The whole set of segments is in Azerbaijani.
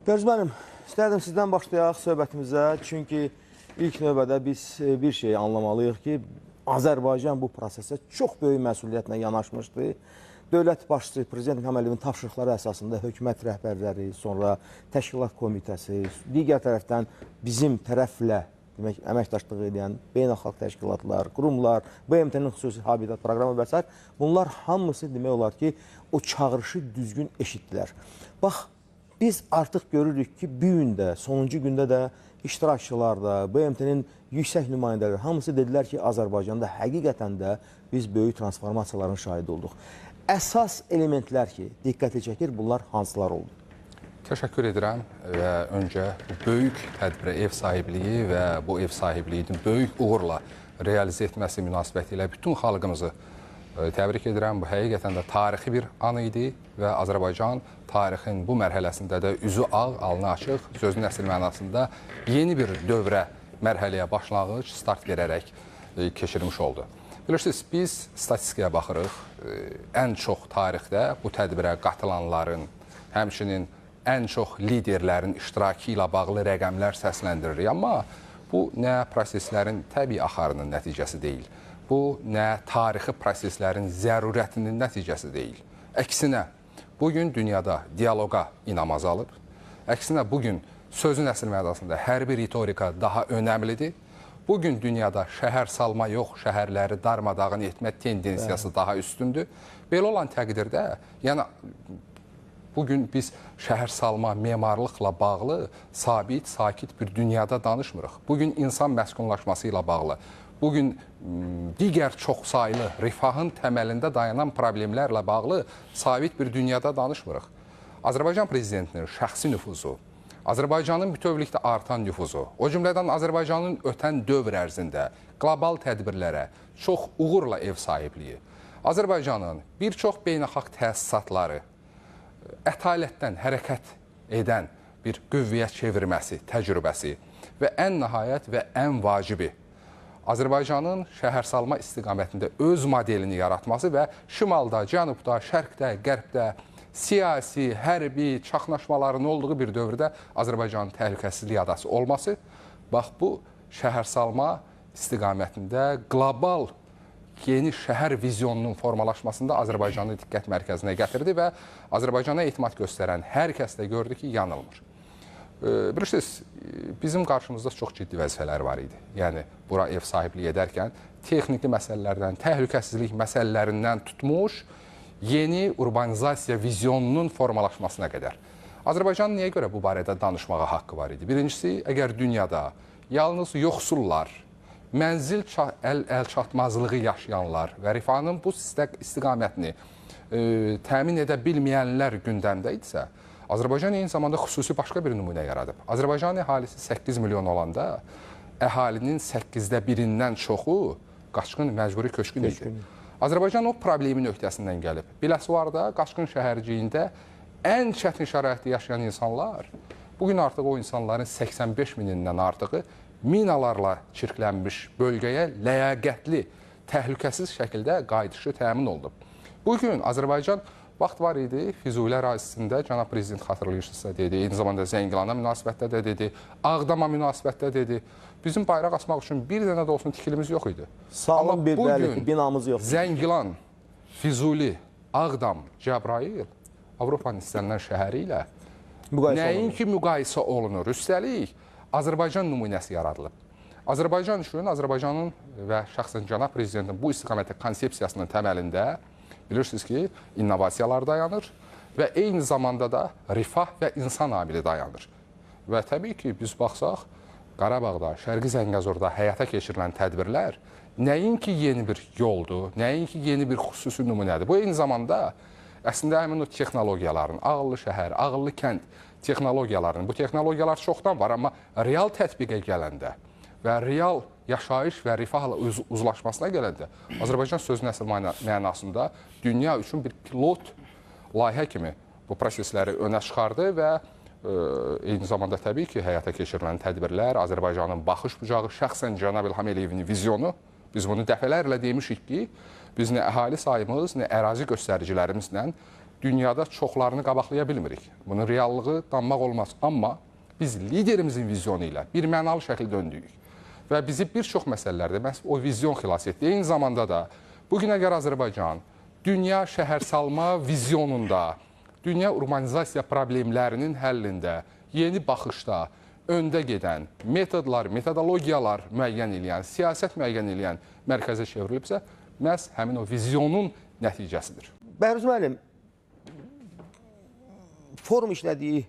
Gözüm mənim, istərdim sizdən başlayaq söhbətimizə. Çünki ilk növbədə biz bir şeyi anlamalıyıq ki, Azərbaycan bu prosesə çox böyük məsuliyyətlə yanaşmışdı. Dövlət başçısı Prezident İlham Əliyevin tapşırıqları əsasında hökumət rəhbərləri, sonra təşkilat komitəsi, digər tərəfdən bizim tərəflə demək, əməkdaşlıq edən beynəlxalq təşkilatlar, qurumlar, BMT-nin xüsusi habitat proqramı və s. bunlar hamısı demək olar ki, o çağırışı düzgün eşitdilər. Bax, biz artıq görürük ki, bu gün də, sonuncu gündə də iştirakçılar da, BMT-nin yüksək nümayəndələri hamısı dedilər ki, Azərbaycanda həqiqətən də biz böyük transformasiyaların şahidi olduq. Əsas elementlər ki, diqqəti çəkir, bunlar hansılar oldu? Təşəkkür edirəm və öncə bu böyük tədbirə ev sahibliyi və bu ev sahibliyinin böyük uğurla realizə etməsi münasibəti ilə bütün xalqımızı təbrik edirəm. Bu həqiqətən də tarixi bir an idi və Azərbaycan tarixin bu mərhələsində də üzü ağ, alnı açıq, sözün əsl mənasında yeni bir dövrə, mərhələyə başlanğıc, start verərək keçirmiş oldu. Bilirsiniz, biz statistikaya baxırıq, ən çox tarixdə bu tədbirə qatılanların, həmçinin ən çox liderlərin iştirakı ilə bağlı rəqəmlər səsləndiririk. Amma bu nə proseslərin təbii axarının nəticəsi deyil. Bu, nə tarixi proseslərin zərurətinin nəticəsi deyil. Əksinə, bugün dünyada diyaloqa inam azalıb. Əksinə, bugün sözün əsl mənasında hərbi ritorika daha önəmlidir. Bugün dünyada şəhər salma yox, şəhərləri darmadağın etmə tendensiyası daha üstündür. Belə olan təqdirdə, yəni bugün biz şəhər salma, memarlıqla bağlı sabit, sakit bir dünyada danışmırıq. Bugün insan məskunlaşması ilə bağlı, bugün digər çoxsaylı rifahın təməlində dayanan problemlərlə bağlı sabit bir dünyada danışmırıq. Azərbaycan prezidentinin şəxsi nüfuzu, Azərbaycanın bütövlükdə artan nüfuzu, o cümlədən Azərbaycanın ötən dövr ərzində qlobal tədbirlərə çox uğurla ev sahibliyi, Azərbaycanın bir çox beynəlxalq təsisatları ətalətdən hərəkət edən bir qüvvəyə çevirməsi, təcrübəsi və ən nəhayət və ən vacibi Azərbaycanın şəhərsalma istiqamətində öz modelini yaratması və şimalda, cənubda, şərqdə, qərbdə siyasi, hərbi çaxnaşmaların olduğu bir dövrdə Azərbaycanın təhlükəsizlik adası olması, bax bu şəhərsalma istiqamətində qlobal yeni şəhər vizyonunun formalaşmasında Azərbaycanı diqqət mərkəzinə gətirdi və Azərbaycana etimad göstərən hər kəs də gördü ki, yanılmır. Bilirsiniz, bizim qarşımızda çox ciddi vəzifələr var idi. Yəni, bura ev sahibliyi edərkən texniki məsələlərdən, təhlükəsizlik məsələlərindən tutmuş, yeni urbanizasiya vizyonunun formalaşmasına qədər. Azərbaycanın niyə görə bu barədə danışmağa haqqı var idi? Birincisi, əgər dünyada yalnız yoxsullar, mənzil əl çatmazlığı yaşayanlar və rifahının bu istiqamətini təmin edə bilməyənlər gündəmdə idisə, Azərbaycan eyni zamanda xüsusi başqa bir nümunə yaradıb. Azərbaycan əhalisi 8 milyon olanda, əhalinin 8də birindən çoxu qaçqın məcburi köçkün idi. Azərbaycan o problemin öhdəsindən gəlib. Biləsuvarda, qaçqın şəhərciyində ən çətin şəraitdə yaşayan insanlar, bugün artıq o insanların 85 minindən artığı minalarla çirklənmiş bölgəyə ləyaqətli, təhlükəsiz şəkildə qayıdışı təmin olunub. Bugün Azərbaycan vaxt var idi, Füzuli ərazisində cənab prezident xatırlayırsınızsa dedi, eyni zamanda Zəngilana münasibətdə də dedi, Ağdama münasibətdə dedi. Bizim bayraq asmaq üçün bir dənə də olsun tikilimiz yox idi. Sağlam bir binamız yox. Zəngilan, Füzuli, Ağdam, Cəbrayıl Avropanın istənilən şəhəri ilə nəinki müqayisə olunur. Üstəlik, Azərbaycan nümunəsi yaradılıb. Azərbaycan üçün, Azərbaycanın və şəxsən cənab prezidentin bu istiqamətdə konsepsiyasının təməlində bilirsiniz ki, innovasiyalar dayanır və eyni zamanda da rifah və insan amili dayanır. Və təbii ki, biz baxsaq, Qarabağda, Şərqi Zəngəzurda həyata keçirilən tədbirlər nəinki yeni bir yoldur, nəinki yeni bir xüsusi nümunədir. Bu, eyni zamanda əslində həmin o texnologiyaların, ağıllı şəhər, ağıllı kənd texnologiyalarının, bu texnologiyalar çoxdan var, amma real tətbiqə gələndə və real yaşayış və rifahla uzlaşmasına gələndə Azərbaycan sözün əsl mənasında dünya üçün bir pilot layihə kimi bu prosesləri önə çıxardı və eyni zamanda təbii ki, həyata keçirilən tədbirlər, Azərbaycanın baxış bucağı, şəxsən cənab İlham Əliyevin vizyonu, biz bunu dəfələrlə demişik ki, biz nə əhali sayımız, nə ərazi göstəricilərimizlə dünyada çoxlarını qabaqlaya bilmirik. Bunun reallığı danmaq olmaz. Amma biz liderimizin vizyonu ilə bir mənalı şəkildə döndük. Və bizi bir çox məsələlərdə məhz o vizyon xilas etdi. Eyni zamanda da bugünə qədər Azərbaycan dünya şəhərsalma vizyonunda, dünya urbanizasiya problemlərinin həllində, yeni baxışda, öndə gedən metodlar, metodologiyalar müəyyən edən, siyasət müəyyən edən mərkəzə çevrilibsə, məhz həmin o vizyonun nəticəsidir. Bəhruz müəllim, forum işlədiyi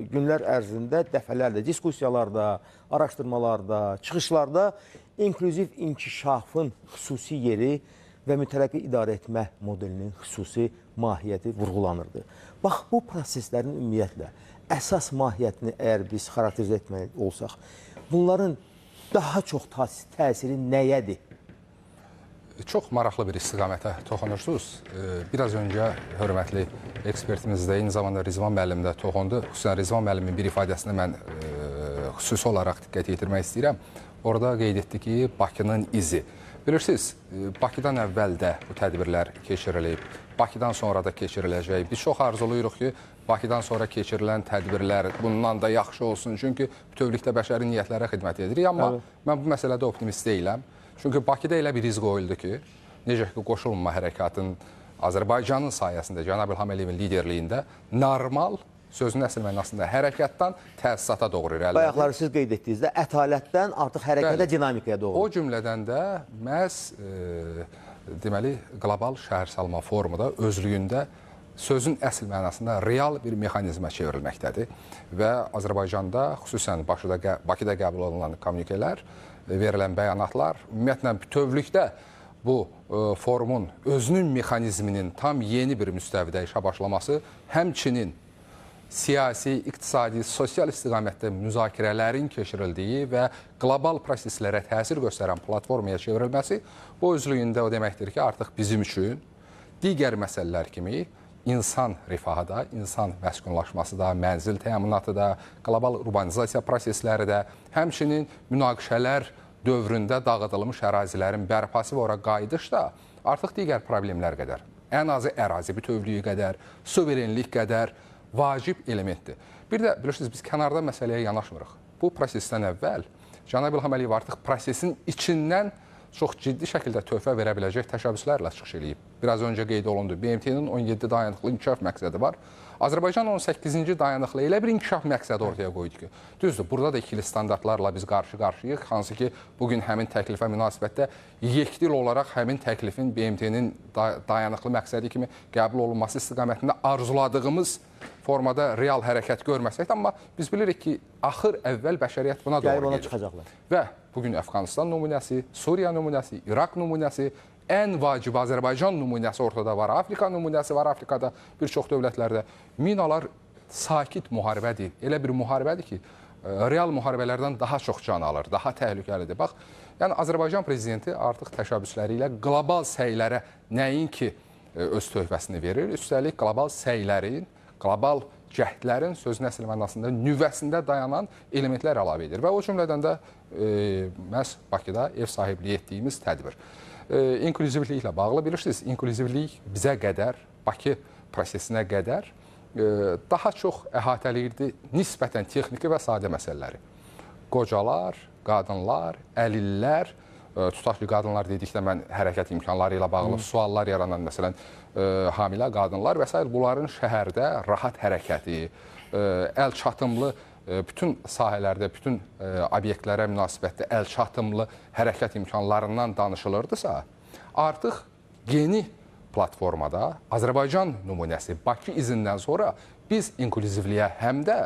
günlər ərzində dəfələrlə diskussiyalarda, araşdırmalarda, çıxışlarda inklüziv inkişafın xüsusi yeri və mütərəqqi idarə etmə modelinin xüsusi mahiyyəti vurğulanırdı. Bax, bu proseslərin ümumiyyətlə əsas mahiyyətini əgər biz xarakterizə etmək olsaq, bunların daha çox təsiri nəyədir? Çox maraqlı bir istiqamətə toxunursunuz. Biraz öncə hörmətli ekspertimiz də, eyni zamanda Rizvan müəllim də toxundu. Xüsusən Rizvan müəllimin bir ifadəsinə mən xüsusi olaraq diqqət yetirmək istəyirəm. Orada qeyd etdi ki, Bakının izi. Bilirsiniz, Bakıdan əvvəl də bu tədbirlər keçirilib, Bakıdan sonra da keçiriləcək. Biz çox arzuluyuruq ki, Bakıdan sonra keçirilən tədbirlər bundan da yaxşı olsun. Çünki bütövlükdə bəşəri niyyətlərə xidmət edirik. Amma mən bu məsələdə optimist deyiləm. Çünki Bakıda elə bir iz qoyuldu ki, necə ki, qoşulma hərəkatın Azərbaycanın sayəsində, Cənab İlham Əliyevin liderliyində normal, sözün əsl mənasında hərəkatdan təsisata doğru irəlilədi. Bayaqları siz qeyd etdiyinizdə ətalətdən artıq hərəkətə, dinamikaya doğru. O cümlədən də məhz deməli, qlobal şəhərsalma forumu da özlüyündə sözün əsl mənasında real bir mexanizmə çevrilməkdədir. Və Azərbaycanda, xüsusən Bakıda qəbul olunan kommunikələr, verilən bəyanatlar, ümumiyyətlə bütövlükdə bu forumun özünün mexanizminin tam yeni bir müstəvidə işə başlaması, həmçinin siyasi, iqtisadi, sosial istiqamətdə müzakirələrin keçirildiyi və qlobal proseslərə təsir göstərən platformaya çevrilməsi bu özlüyündə o deməkdir ki, artıq bizim üçün digər məsələlər kimi insan rifahı da, insan məskunlaşması da, mənzil təminatı da, qlobal urbanizasiya prosesləri də, həmçinin münaqişələr dövründə dağıdılmış ərazilərin bərpası və ora qayıdış da artıq digər problemlər qədər, ən azı ərazi bütövlüyü qədər, suverenlik qədər vacib elementdir. Bir də bilirsiniz, biz kənarda məsələyə yanaşmırıq. Bu prosesdən əvvəl Cənab İlham Əliyev artıq prosesin içindən çox ciddi şəkildə töhfə verə biləcək təşəbbüslərlə çıxış edib. Biraz öncə qeyd olundu, BMT-nin 17 dayanıqlı inkişaf məqsədi var. Azərbaycan 18-ci dayanıqlı elə bir inkişaf məqsədi ortaya qoydu ki, düzdür, burada da ikili standartlarla biz qarşı-qarşıyıq, hansı ki, bugün həmin təklifə münasibətdə yekdil olaraq həmin təklifin BMT-nin dayanıqlı məqsədi kimi qəbul olunması istiqamətində arzuladığımız formada real hərəkət görməsək, amma biz bilirik ki, axır əvvəl bəşəriyyət buna doğru gedir. Və bugün Əfqanistan nümunəsi, Suriya nümunəsi, İraq nümunəsi, ən vacib Azərbaycan nümunəsi ortada var, Afrika nümunəsi var, Afrikada bir çox dövlətlərdə. Minalar sakit müharibədir, elə bir müharibədir ki, real müharibələrdən daha çox can alır, daha təhlükəlidir. Bax, yəni Azərbaycan prezidenti artıq təşəbbüsləri ilə qlobal səylərə nəinki öz töhfəsini verir, üstəlik qlobal səylərin, qlobal cəhdlərin sözün əsl mənasında nüvəsində dayanan elementlər əlavə edir. Və o cümlədən də məhz Bakıda ev sahibliyi etdiyimiz tədbir. İnklüzivliklə bağlı bilirsiniz, inklüzivlik bizə qədər, Bakı prosesinə qədər daha çox əhatəliyirdi nisbətən texniki və sadə məsələləri. Qocalar, qadınlar, əlillər, tutaq ki, qadınlar dedikdə mən hərəkət imkanları ilə bağlı suallar yaranan, məsələn, hamilə qadınlar və s. bunların şəhərdə rahat hərəkəti, əl çatımlı, bütün sahələrdə, bütün obyektlərə münasibətdə əl çatımlı hərəkət imkanlarından danışılırdısa, artıq yeni platformada Azərbaycan nümunəsi, Bakı izindən sonra biz inklüzivliyə həm də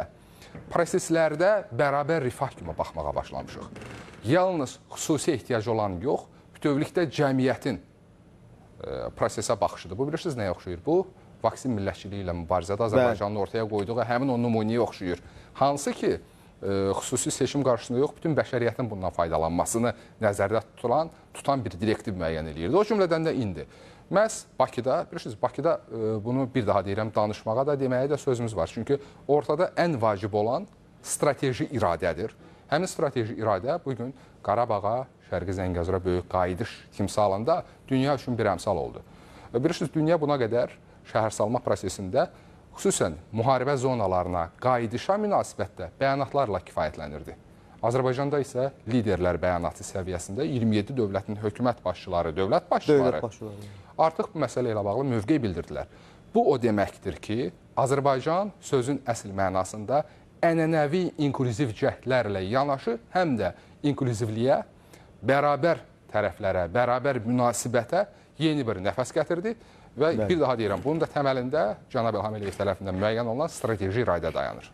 proseslərdə bərabər rifah kimi baxmağa başlamışıq. Yalnız xüsusi ehtiyacı olan yox, bütövlükdə cəmiyyətin prosesə baxışıdır. Bu bilirsiniz nəyə oxşuyur? Bu, vaksin millətçiliyi ilə mübarizədə Azərbaycanın ortaya qoyduğu həmin o nümunəyə oxşuyur. Hansı ki, xüsusi seçim qarşısında yox, bütün bəşəriyyətin bundan faydalanmasını nəzərdə tutan bir direktiv müəyyən edirdi. O cümlədən də indi. Məhz Bakıda, bilirsiniz, Bakıda bunu bir daha deyirəm, danışmağa da deməyə də sözümüz var. Çünki ortada ən vacib olan strateji iradədir. Həmin strateji iradə bugün Qarabağa, Şərqi Zəngəzura böyük qayıdış timsalında dünya üçün bir əmsal oldu. Bilirsiniz, dünya buna qədər şəhərsalma prosesində xüsusən müharibə zonalarına qayıdışa münasibətdə bəyanatlarla kifayətlənirdi. Azərbaycanda isə liderlər bəyanatı səviyyəsində 27 dövlətin hökumət başçıları, dövlət başçıları artıq bu məsələ ilə bağlı mövqe bildirdilər. Bu o deməkdir ki, Azərbaycan sözün əsl mənasında ənənəvi inklüziv cəhdlərlə yanaşı, həm də inklüzivliyə, bərabər tərəflərə, bərabər münasibətə yeni bir nəfəs gətirdi və bir daha deyirəm, bunun da təməlində cənab İlham Əliyev tərəfindən müəyyən olunan strateji irədə dayanır.